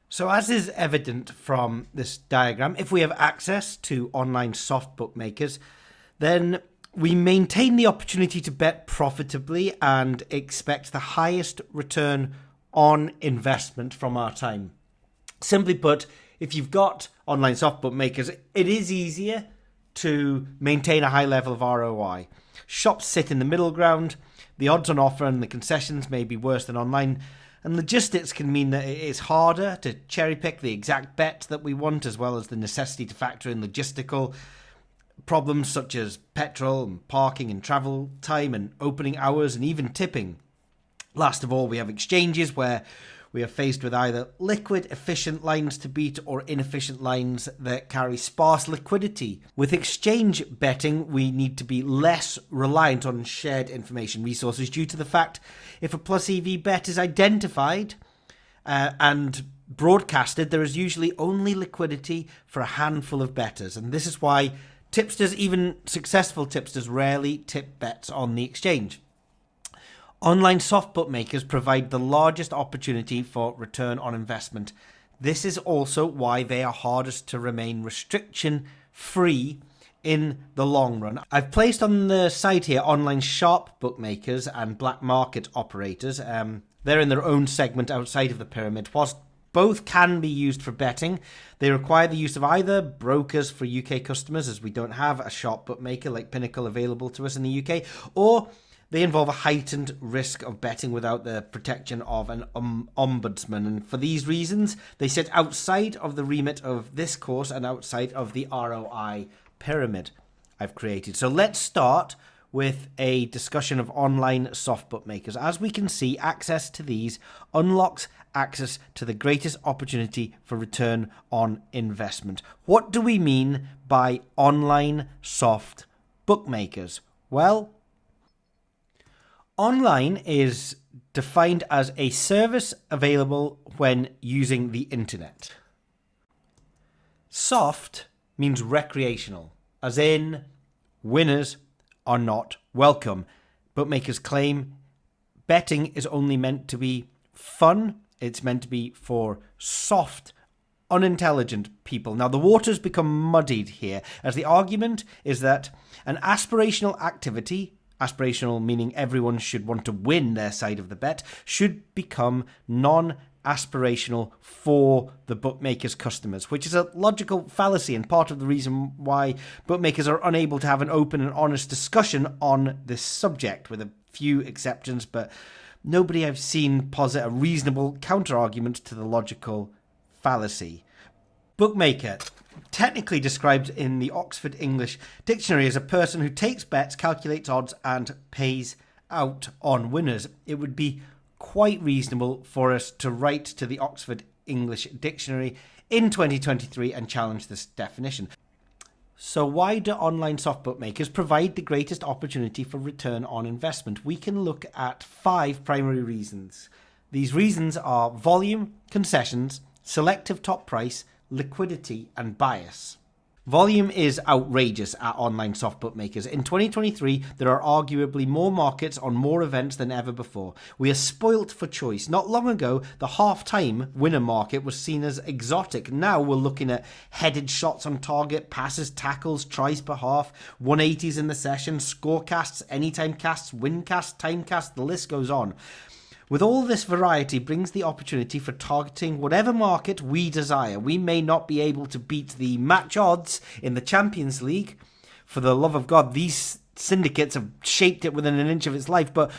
So as is evident from this diagram, if we have access to online soft bookmakers, then we maintain the opportunity to bet profitably and expect the highest return on investment from our time. Simply put, if you've got online soft bookmakers, it is easier to maintain a high level of ROI. Shops sit in the middle ground, the odds on offer and the concessions may be worse than online, and logistics can mean that it is harder to cherry pick the exact bet that we want, as well as the necessity to factor in logistical problems such as petrol and parking and travel time and opening hours and even tipping. Last of all, we have exchanges where we are faced with either liquid, efficient lines to beat or inefficient lines that carry sparse liquidity. With exchange betting, we need to be less reliant on shared information resources due to the fact if a plus EV bet is identified and broadcasted, there is usually only liquidity for a handful of bettors. And this is why tipsters, even successful tipsters, rarely tip bets on the exchange. Online soft bookmakers provide the largest opportunity for return on investment. This is also why they are hardest to remain restriction-free in the long run. I've placed on the site here online sharp bookmakers and black market operators. They're in their own segment outside of the pyramid. Whilst both can be used for betting, they require the use of either brokers for UK customers, as we don't have a sharp bookmaker like Pinnacle available to us in the UK, or they involve a heightened risk of betting without the protection of an ombudsman. And for these reasons, they sit outside of the remit of this course and outside of the ROI pyramid I've created. So let's start with a discussion of online soft bookmakers. As we can see, access to these unlocks access to the greatest opportunity for return on investment. What do we mean by online soft bookmakers? Well, online is defined as a service available when using the internet. Soft means recreational, as in winners are not welcome. Bookmakers claim betting is only meant to be fun. It's meant to be for soft, unintelligent people. Now, the waters become muddied here, as the argument is that an aspirational activity, aspirational meaning everyone should want to win their side of the bet, should become non-aspirational for the bookmakers' customers, which is a logical fallacy and part of the reason why bookmakers are unable to have an open and honest discussion on this subject, with a few exceptions, but nobody I've seen posit a reasonable counter-argument to the logical fallacy. Bookmaker, technically described in the Oxford English Dictionary as a person who takes bets, calculates odds, and pays out on winners. It would be quite reasonable for us to write to the Oxford English Dictionary in 2023 and challenge this definition. So why do online soft bookmakers provide the greatest opportunity for return on investment? We can look at 5 primary reasons. These reasons are volume, concessions, selective top price, liquidity, and bias. Volume is outrageous at online soft bookmakers. In 2023, there are arguably more markets on more events than ever before. We are spoilt for choice. Not long ago, the half-time winner market was seen as exotic. Now we're looking at headed shots on target, passes, tackles, tries per half, 180s in the session, scorecasts, anytime casts, win casts, time casts, the list goes on. With all this variety brings the opportunity for targeting whatever market we desire. We may not be able to beat the match odds in the Champions League. For the love of God, these syndicates have shaped it within an inch of its life, but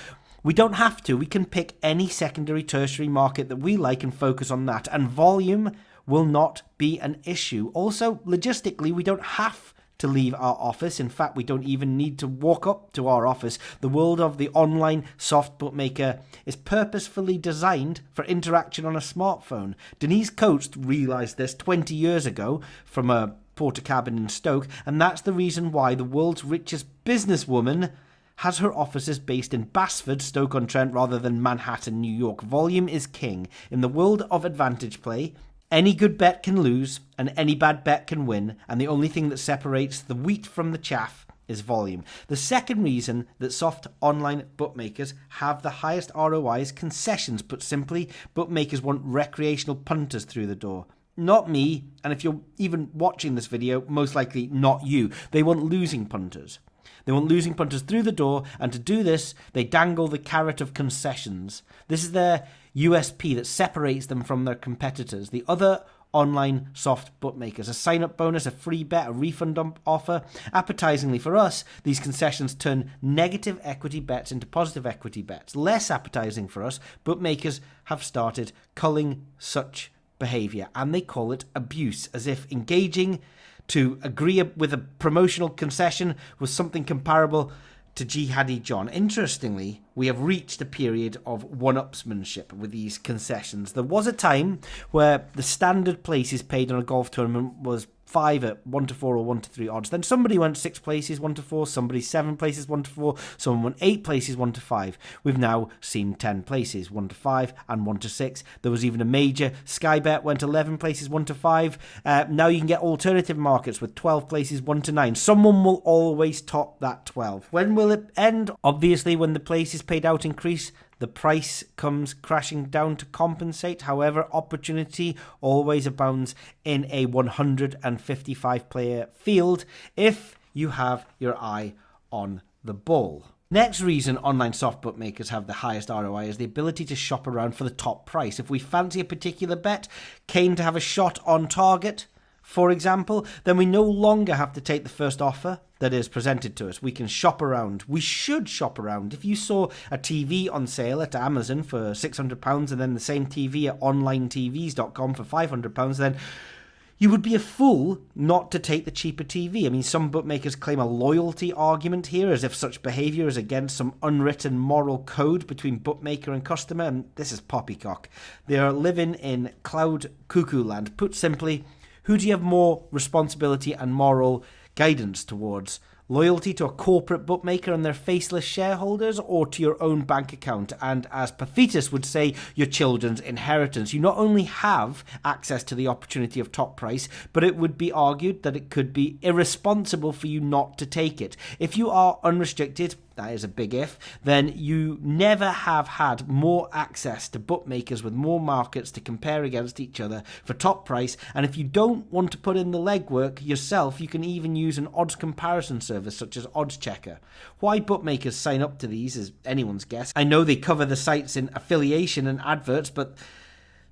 we don't have to. We can pick any secondary, tertiary market that we like and focus on that. And volume will not be an issue. Also, logistically, we don't have to leave our office. In fact, we don't even need to walk up to our office. The world of the online soft bookmaker is purposefully designed for interaction on a smartphone. Denise Coates realised this 20 years ago from a porter cabin in Stoke, and that's the reason why the world's richest businesswoman has her offices based in Basford, Stoke-on-Trent, rather than Manhattan, New York. Volume is king. In the world of advantage play, any good bet can lose, and any bad bet can win, and the only thing that separates the wheat from the chaff is volume. The second reason that soft online bookmakers have the highest ROI is concessions. Put simply, bookmakers want recreational punters through the door. Not me, and if you're even watching this video, most likely not you. They want losing punters. They want losing punters through the door, and to do this, they dangle the carrot of concessions. This is their USP that separates them from their competitors. The other online soft bookmakers, a sign-up bonus, a free bet, a refund offer. Appetizingly for us, these concessions turn negative equity bets into positive equity bets. Less appetizing for us, bookmakers have started culling such behavior, and they call it abuse, as if engaging to agree with a promotional concession was something comparable to Jihadi John. Interestingly, we have reached a period of one-upsmanship with these concessions. There was a time where the standard places paid on a golf tournament was 5 at 1-4 or 1-3 odds. Then somebody went 6 places 1-4, somebody 7 places 1-4, someone went 8 places 1-5. We've now seen 10 places 1-5 and 1-6. There was even a major Sky Bet went 11 places 1-5. Now you can get alternative markets with 12 places 1-9. Someone will always top that 12. When will it end? Obviously, when the places paid out increase, the price comes crashing down to compensate. However, opportunity always abounds in a 155-player field if you have your eye on the ball. Next reason online soft bookmakers have the highest ROI is the ability to shop around for the top price. If we fancy a particular bet, keen to have a shot on target, for example, then we no longer have to take the first offer that is presented to us. We can shop around. We should shop around. If you saw a TV on sale at Amazon for £600 and then the same TV at onlinetvs.com for £500, then you would be a fool not to take the cheaper TV. I mean, some bookmakers claim a loyalty argument here, as if such behavior is against some unwritten moral code between bookmaker and customer, and this is poppycock. They are living in cloud cuckoo land. Put simply, who do you have more responsibility and moral guidance towards? Loyalty to a corporate bookmaker and their faceless shareholders, or to your own bank account? And as Paphitis would say, your children's inheritance. You not only have access to the opportunity of top price, but it would be argued that it could be irresponsible for you not to take it. If you are unrestricted, that is a big if, then you never have had more access to bookmakers with more markets to compare against each other for top price. And if you don't want to put in the legwork yourself, you can even use an odds comparison service such as Odds Checker. Why bookmakers sign up to these is anyone's guess. I know they cover the sites in affiliation and adverts, but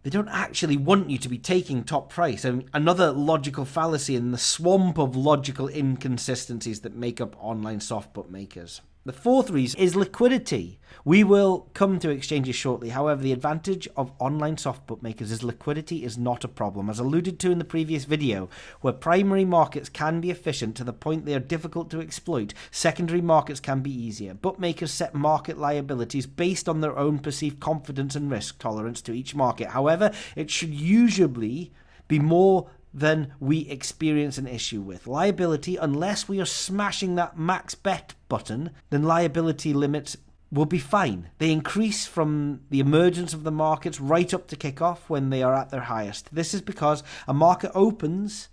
they don't actually want you to be taking top price. I mean, another logical fallacy in the swamp of logical inconsistencies that make up online soft bookmakers. The fourth reason is liquidity. We will come to exchanges shortly. However, the advantage of online soft bookmakers is liquidity is not a problem. As alluded to in the previous video, where primary markets can be efficient to the point they are difficult to exploit, secondary markets can be easier. Bookmakers set market liabilities based on their own perceived confidence and risk tolerance to each market. However, it should usually be more than we experience an issue with. Liability, unless we are smashing that max bet button, then liability limits will be fine. They increase from the emergence of the markets right up to kickoff when they are at their highest. This is because a market opens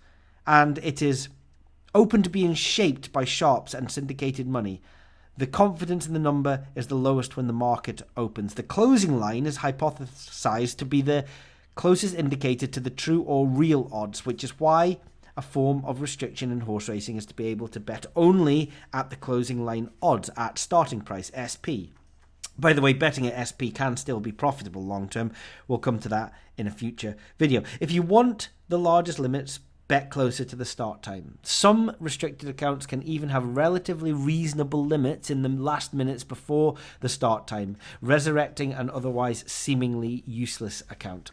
and it is open to being shaped by sharps and syndicated money. The confidence in the number is the lowest when the market opens. The closing line is hypothesized to be the closest indicator to the true or real odds, which is why a form of restriction in horse racing is to be able to bet only at the closing line odds at starting price, SP. By the way, betting at SP can still be profitable long term. We'll come to that in a future video. If you want the largest limits, bet closer to the start time. Some restricted accounts can even have relatively reasonable limits in the last minutes before the start time, resurrecting an otherwise seemingly useless account.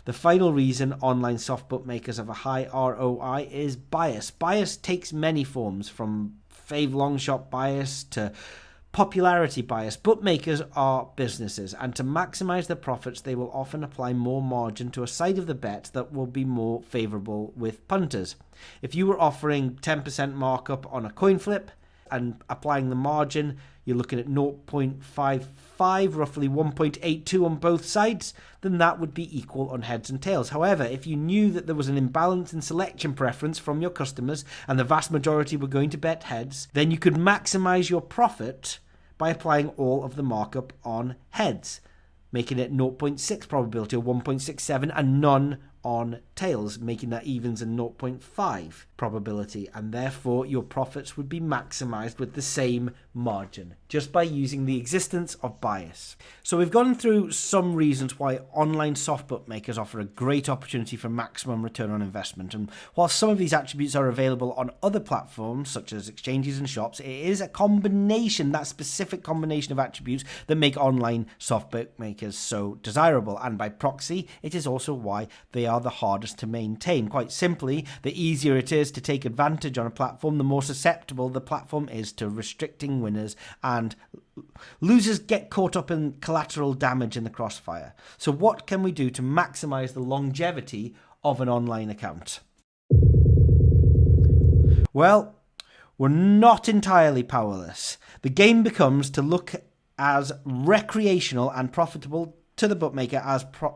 The final reason online soft bookmakers have a high ROI is bias. Bias takes many forms, from fave long shot bias to popularity bias. Bookmakers are businesses, and to maximize their profits, they will often apply more margin to a side of the bet that will be more favorable with punters. If you were offering 10% markup on a coin flip and applying the margin, you're looking at 0.55, roughly 1.82 on both sides, then that would be equal on heads and tails. However, if you knew that there was an imbalance in selection preference from your customers and the vast majority were going to bet heads, then you could maximize your profit by applying all of the markup on heads, making it 0.6 probability or 1.67 and none on tails, making that evens a 0.5 probability, and therefore your profits would be maximized with the same margin just by using the existence of bias. So we've gone through some reasons why online soft bookmakers offer a great opportunity for maximum return on investment, and while some of these attributes are available on other platforms such as exchanges and shops, it is a combination, that specific combination of attributes, that make online soft bookmakers so desirable, and by proxy it is also why they are the hardest to maintain. Quite simply, the easier it is to take advantage on a platform, the more susceptible the platform is to restricting winners, and losers get caught up in collateral damage in the crossfire. So what can we do to maximize the longevity of an online account? Well, we're not entirely powerless. The game becomes to look as recreational and profitable to the bookmaker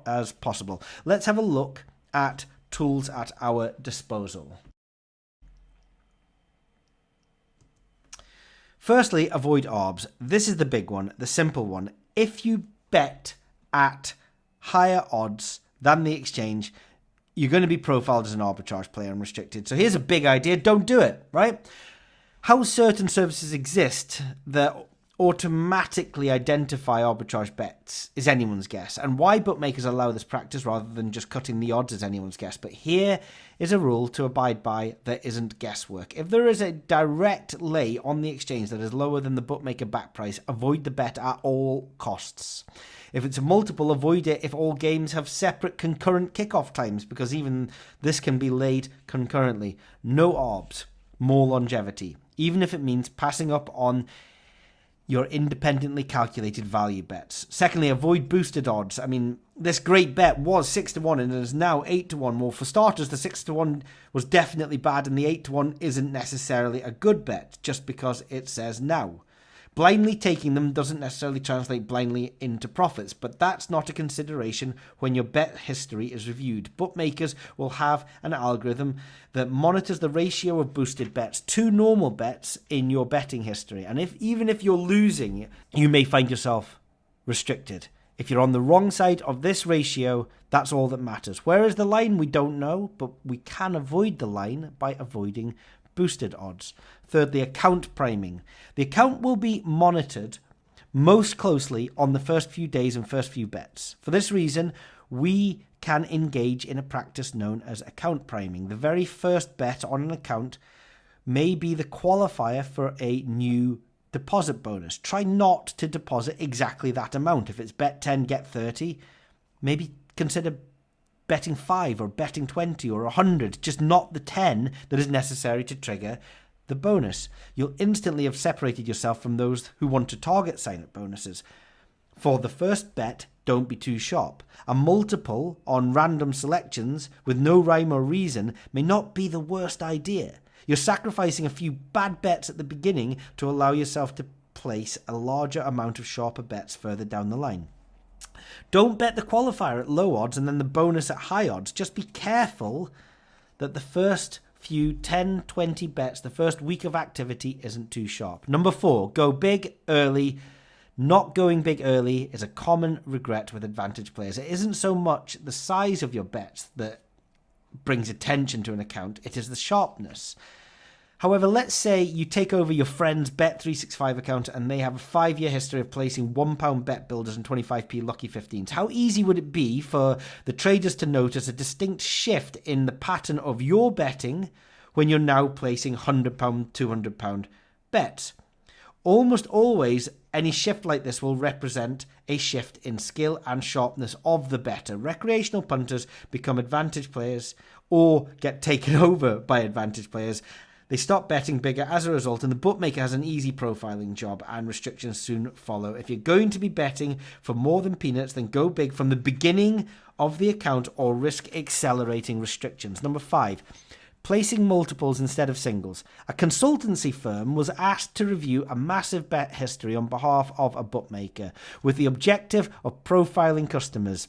as possible. Let's have a look at tools at our disposal. Firstly, avoid ARBs. This is the big one, the simple one. If you bet at higher odds than the exchange, you're going to be profiled as an arbitrage player and restricted. So here's a big idea. Don't do it, right? How certain services exist that automatically identify arbitrage bets is anyone's guess, and why bookmakers allow this practice rather than just cutting the odds is anyone's guess. But here is a rule to abide by that isn't guesswork. If there is a direct lay on the exchange that is lower than the bookmaker back price, avoid the bet at all costs. If it's a multiple, avoid it if all games have separate concurrent kickoff times, because even this can be laid concurrently. No ARBs, more longevity, even if it means passing up on your independently calculated value bets. Secondly, avoid boosted odds. I mean, this great bet was 6-1 and is now 8-1. Well, for starters, the 6-1 was definitely bad, and the 8-1 isn't necessarily a good bet just because it says now. Blindly taking them doesn't necessarily translate blindly into profits, but that's not a consideration when your bet history is reviewed. Bookmakers will have an algorithm that monitors the ratio of boosted bets to normal bets in your betting history. And even if you're losing, you may find yourself restricted. If you're on the wrong side of this ratio, that's all that matters. Where is the line? We don't know, but we can avoid the line by avoiding boosted odds. Thirdly, account priming. The account will be monitored most closely on the first few days and first few bets. For this reason, we can engage in a practice known as account priming. The very first bet on an account may be the qualifier for a new deposit bonus. Try not to deposit exactly that amount. If it's bet 10, get 30, maybe consider betting 5 or betting 20 or 100, just not the 10 that is necessary to trigger the bonus. You'll instantly have separated yourself from those who want to target sign-up bonuses. For the first bet, don't be too sharp. A multiple on random selections with no rhyme or reason may not be the worst idea. You're sacrificing a few bad bets at the beginning to allow yourself to place a larger amount of sharper bets further down the line. Don't bet the qualifier at low odds and then the bonus at high odds. Just be careful that the first few 10, 20 bets, the first week of activity isn't too sharp. Number 4, go big early. Not going big early is a common regret with advantage players. It isn't so much the size of your bets that brings attention to an account, it is the sharpness. However, let's say you take over your friend's Bet365 account and they have a 5-year history of placing £1 bet builders and 25p lucky 15s. How easy would it be for the traders to notice a distinct shift in the pattern of your betting when you're now placing £100, £200 bets? Almost always, any shift like this will represent a shift in skill and sharpness of the bettor. Recreational punters become advantage players or get taken over by advantage players. They stop betting bigger as a result, and the bookmaker has an easy profiling job, and restrictions soon follow. If you're going to be betting for more than peanuts, then go big from the beginning of the account or risk accelerating restrictions. Number 5, placing multiples instead of singles. A consultancy firm was asked to review a massive bet history on behalf of a bookmaker with the objective of profiling customers,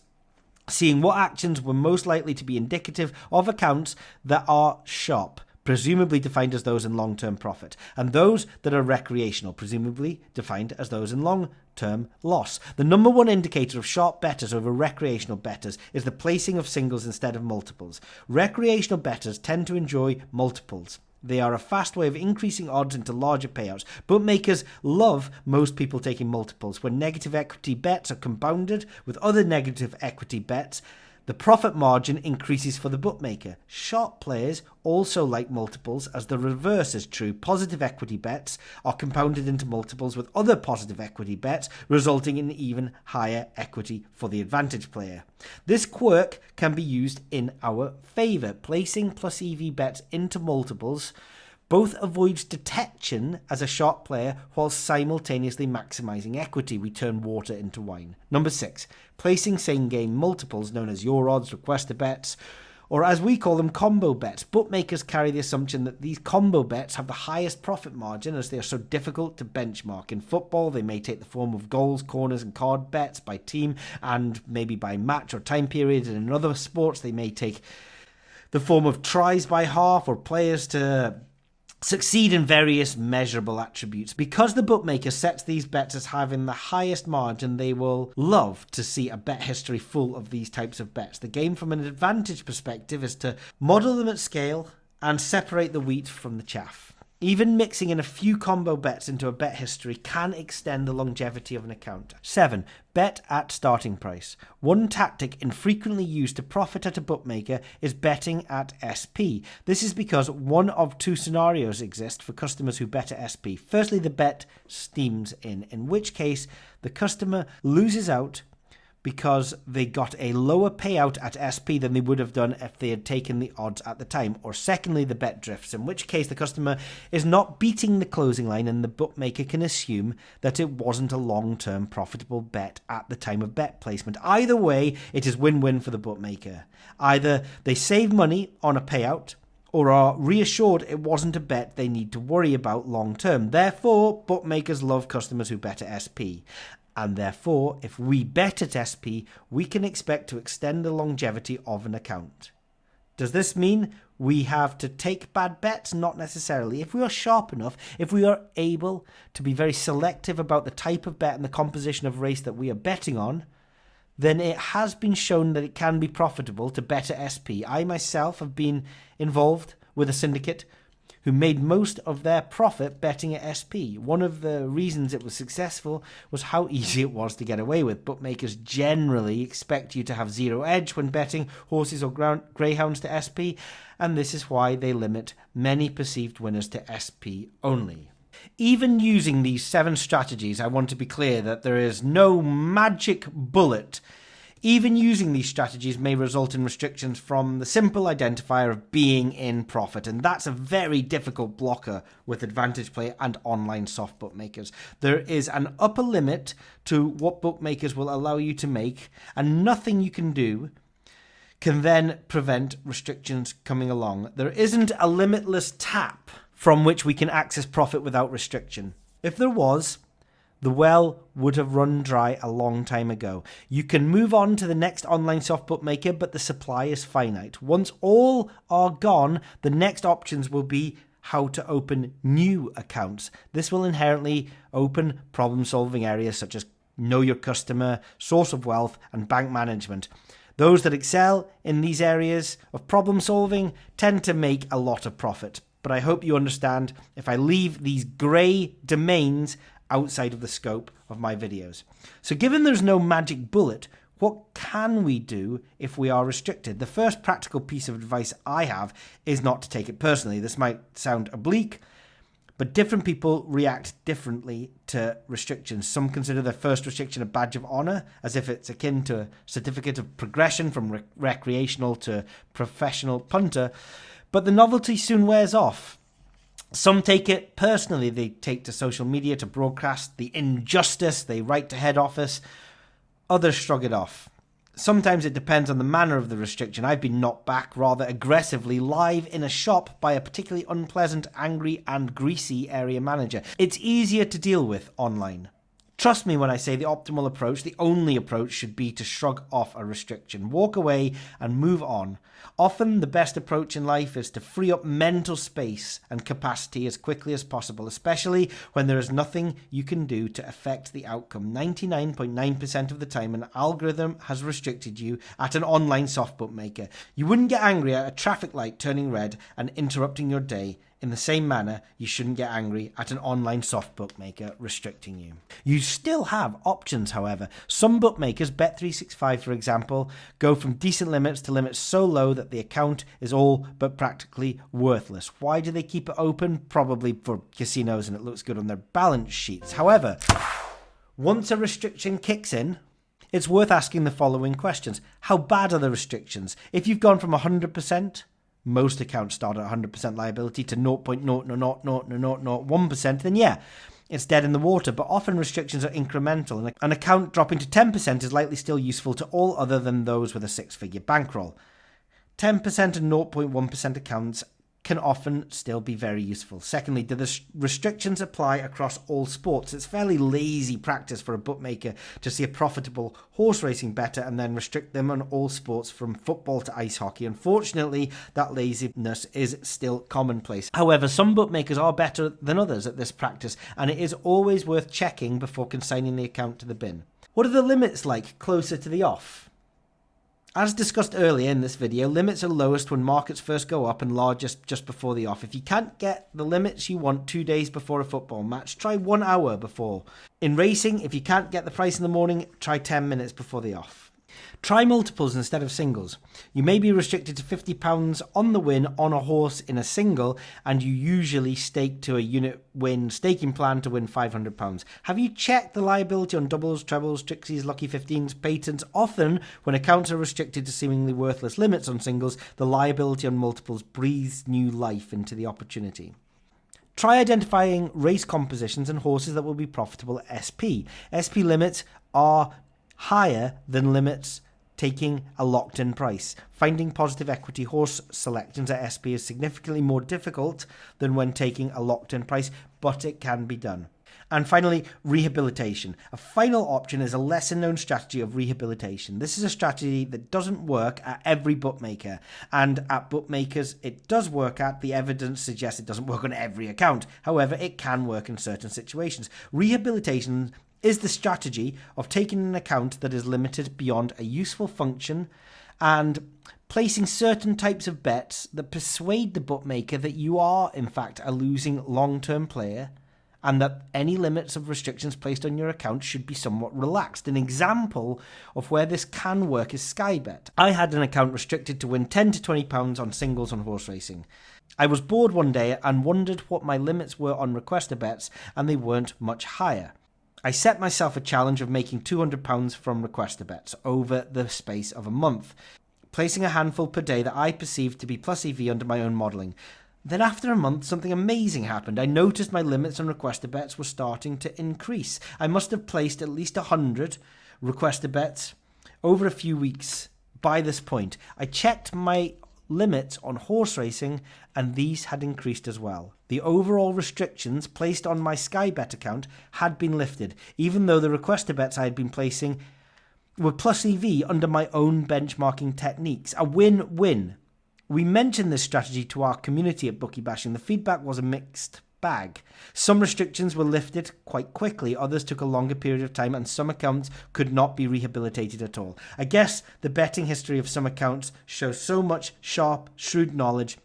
seeing what actions were most likely to be indicative of accounts that are sharp, presumably defined as those in long-term profit, and those that are recreational, presumably defined as those in long-term loss. The number one indicator of sharp bettors over recreational bettors is the placing of singles instead of multiples. Recreational bettors tend to enjoy multiples. They are a fast way of increasing odds into larger payouts. Bookmakers love most people taking multiples. When negative equity bets are compounded with other negative equity bets, the profit margin increases for the bookmaker. Sharp players also like multiples, as the reverse is true. Positive equity bets are compounded into multiples with other positive equity bets, resulting in even higher equity for the advantage player. This quirk can be used in our favour. Placing plus EV bets into multiples both avoids detection as a sharp player while simultaneously maximising equity. We turn water into wine. Number 6, placing same game multiples known as your odds, requester bets, or as we call them, combo bets. Bookmakers carry the assumption that these combo bets have the highest profit margin as they are so difficult to benchmark. In football, they may take the form of goals, corners and card bets by team and maybe by match or time period. And in other sports, they may take the form of tries by half or players to succeed in various measurable attributes. Because the bookmaker sets these bets as having the highest margin, they will love to see a bet history full of these types of bets. The game from an advantage perspective is to model them at scale and separate the wheat from the chaff. Even mixing in a few combo bets into a bet history can extend the longevity of an account. 7. Bet at starting price. One tactic infrequently used to profit at a bookmaker is betting at SP. This is because one of two scenarios exist for customers who bet at SP. Firstly, the bet steams in which case the customer loses out because they got a lower payout at SP than they would have done if they had taken the odds at the time. Or secondly, the bet drifts, in which case the customer is not beating the closing line and the bookmaker can assume that it wasn't a long-term profitable bet at the time of bet placement. Either way, it is win-win for the bookmaker. Either they save money on a payout or are reassured it wasn't a bet they need to worry about long-term. Therefore, bookmakers love customers who bet at SP. And therefore, if we bet at SP, we can expect to extend the longevity of an account. Does this mean we have to take bad bets? Not necessarily. If we are sharp enough, if we are able to be very selective about the type of bet and the composition of race that we are betting on, then it has been shown that it can be profitable to bet at SP. I myself have been involved with a syndicate who made most of their profit betting at SP. One of the reasons it was successful was how easy it was to get away with. Bookmakers generally expect you to have zero edge when betting horses or greyhounds to SP, and this is why they limit many perceived winners to SP only. Even using these 7 strategies, I want to be clear that there is no magic bullet. Even using these strategies may result in restrictions from the simple identifier of being in profit, and that's a very difficult blocker with advantage play and online soft bookmakers. There is an upper limit to what bookmakers will allow you to make, and nothing you can do can then prevent restrictions coming along. There isn't a limitless tap from which we can access profit without restriction. If there was, the well would have run dry a long time ago. You can move on to the next online soft bookmaker, but the supply is finite. Once all are gone, the next options will be how to open new accounts. This will inherently open problem-solving areas such as know your customer, source of wealth, and bank management. Those that excel in these areas of problem-solving tend to make a lot of profit. But I hope you understand if I leave these grey domains outside of the scope of my videos. So given there's no magic bullet, what can we do if we are restricted? The first practical piece of advice I have is not to take it personally. This might sound oblique, but different people react differently to restrictions. Some consider their first restriction a badge of honor, as if it's akin to a certificate of progression from recreational to professional punter, but the novelty soon wears off. Some take it personally. They take to social media to broadcast the injustice. They write to head office. Others shrug it off. Sometimes it depends on the manner of the restriction. I've been knocked back rather aggressively live in a shop by a particularly unpleasant, angry and greasy area manager. It's easier to deal with online. Trust me when I say the optimal approach, the only approach, should be to shrug off a restriction, walk away and move on. Often the best approach in life is to free up mental space and capacity as quickly as possible, especially when there is nothing you can do to affect the outcome. 99.9% of the time an algorithm has restricted you at an online soft bookmaker. You wouldn't get angry at a traffic light turning red and interrupting your day. In the same manner, you shouldn't get angry at an online soft bookmaker restricting you. You still have options, however. Some bookmakers, Bet365 for example, go from decent limits to limits so low that the account is all but practically worthless. Why do they keep it open? Probably for casinos and it looks good on their balance sheets. However, once a restriction kicks in, it's worth asking the following questions. How bad are the restrictions? If you've gone from 100%, most accounts start at 100% liability, to 0.0000001%, then yeah, it's dead in the water. But often restrictions are incremental, and an account dropping to 10% is likely still useful to all other than those with a six-figure bankroll. 10% and 0.1% accounts can often still be very useful. Secondly, do the restrictions apply across all sports? It's fairly lazy practice for a bookmaker to see a profitable horse racing bettor and then restrict them on all sports from football to ice hockey. Unfortunately, that laziness is still commonplace. However, some bookmakers are better than others at this practice, and it is always worth checking before consigning the account to the bin. What are the limits like closer to the off? As discussed earlier in this video, limits are lowest when markets first go up and largest just before the off. If you can't get the limits you want 2 days before a football match, try 1 hour before. In racing, if you can't get the price in the morning, try 10 minutes before the off. Try multiples instead of singles. You may be restricted to £50 on the win on a horse in a single, and you usually stake to a unit win staking plan to win £500. Have you checked the liability on doubles, trebles, trixies, lucky 15s, patents? Often, when accounts are restricted to seemingly worthless limits on singles, the liability on multiples breathes new life into the opportunity. Try identifying race compositions and horses that will be profitable at SP. SP limits are higher than limits taking a locked-in price. Finding positive equity horse selections at SP is significantly more difficult than when taking a locked-in price, but it can be done. And finally, rehabilitation. A final option is a lesser-known strategy of rehabilitation. This is a strategy that doesn't work at every bookmaker, and at bookmakers it does work at. The evidence suggests it doesn't work on every account. However, it can work in certain situations. Rehabilitation is the strategy of taking an account that is limited beyond a useful function and placing certain types of bets that persuade the bookmaker that you are, in fact, a losing long-term player, and that any limits of restrictions placed on your account should be somewhat relaxed. An example of where this can work is Skybet. I had an account restricted to win £10 to £20 on singles on horse racing. I was bored one day and wondered what my limits were on requester bets, and they weren't much higher. I set myself a challenge of making £200 from requester bets over the space of a month, placing a handful per day that I perceived to be plus EV under my own modelling. Then after a month, something amazing happened. I noticed my limits on requester bets were starting to increase. I must have placed at least 100 requester bets over a few weeks by this point. I checked my limits on horse racing, and these had increased as well. The overall restrictions placed on my Skybet account had been lifted, even though the requester bets I had been placing were plus EV under my own benchmarking techniques. A win-win. We mentioned this strategy to our community at Bookie Bashing. The feedback was a mixed bag. Some restrictions were lifted quite quickly, others took a longer period of time, and some accounts could not be rehabilitated at all. I guess the betting history of some accounts shows so much sharp, shrewd knowledge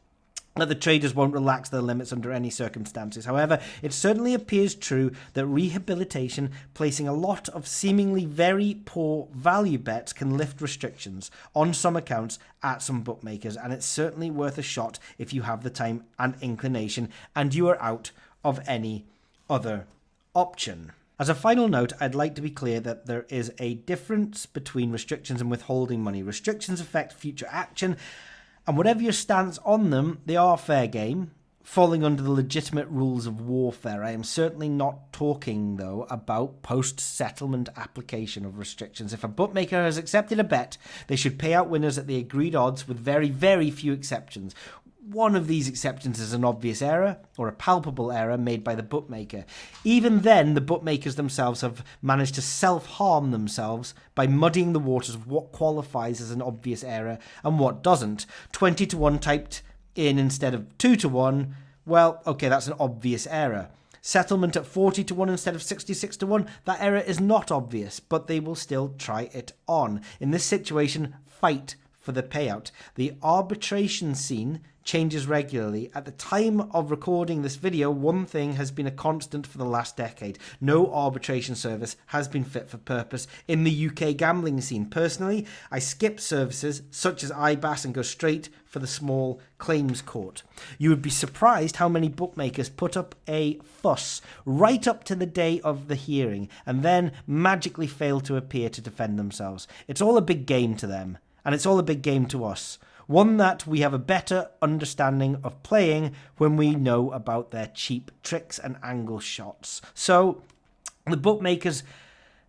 that the traders won't relax their limits under any circumstances. However, it certainly appears true that rehabilitation, placing a lot of seemingly very poor value bets, can lift restrictions on some accounts at some bookmakers, and it's certainly worth a shot if you have the time and inclination and you are out of any other option. As a final note, I'd like to be clear that there is a difference between restrictions and withholding money. Restrictions affect future action, and whatever your stance on them, they are fair game. falling under the legitimate rules of warfare. I am certainly not talking, though, about post-settlement application of restrictions. If a bookmaker has accepted a bet, they should pay out winners at the agreed odds with very, very few exceptions. One of these exceptions is an obvious error or a palpable error made by the bookmaker. Even then, the bookmakers themselves have managed to self-harm themselves by muddying the waters of what qualifies as an obvious error and what doesn't. 20 to 1 typed in instead of 2 to 1, well, okay, that's an obvious error. Settlement at 40 to 1 instead of 66 to 1, that error is not obvious, but they will still try it on. In this situation, fight for the payout. The arbitration scene changes regularly. At the time of recording this video, one thing has been a constant for the last decade. No arbitration service has been fit for purpose in the UK gambling scene. Personally, I skip services such as IBAS and go straight for the small claims court. You would be surprised how many bookmakers put up a fuss right up to the day of the hearing and then magically fail to appear to defend themselves. It's all a big game to them, and it's all a big game to us. One that we have a better understanding of playing when we know about their cheap tricks and angle shots. So the bookmakers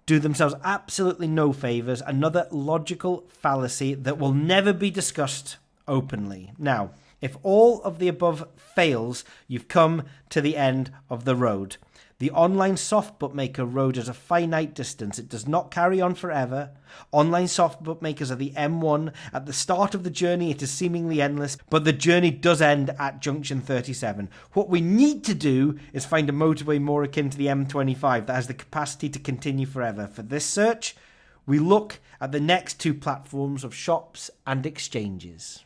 do themselves absolutely no favours. Another logical fallacy that will never be discussed openly. Now, if all of the above fails, you've come to the end of the road. The online soft bookmaker road is a finite distance. It does not carry on forever. Online soft bookmakers are the M1. At the start of the journey, it is seemingly endless, but the journey does end at junction 37. What we need to do is find a motorway more akin to the M25 that has the capacity to continue forever. For this search, we look at the next two platforms of shops and exchanges.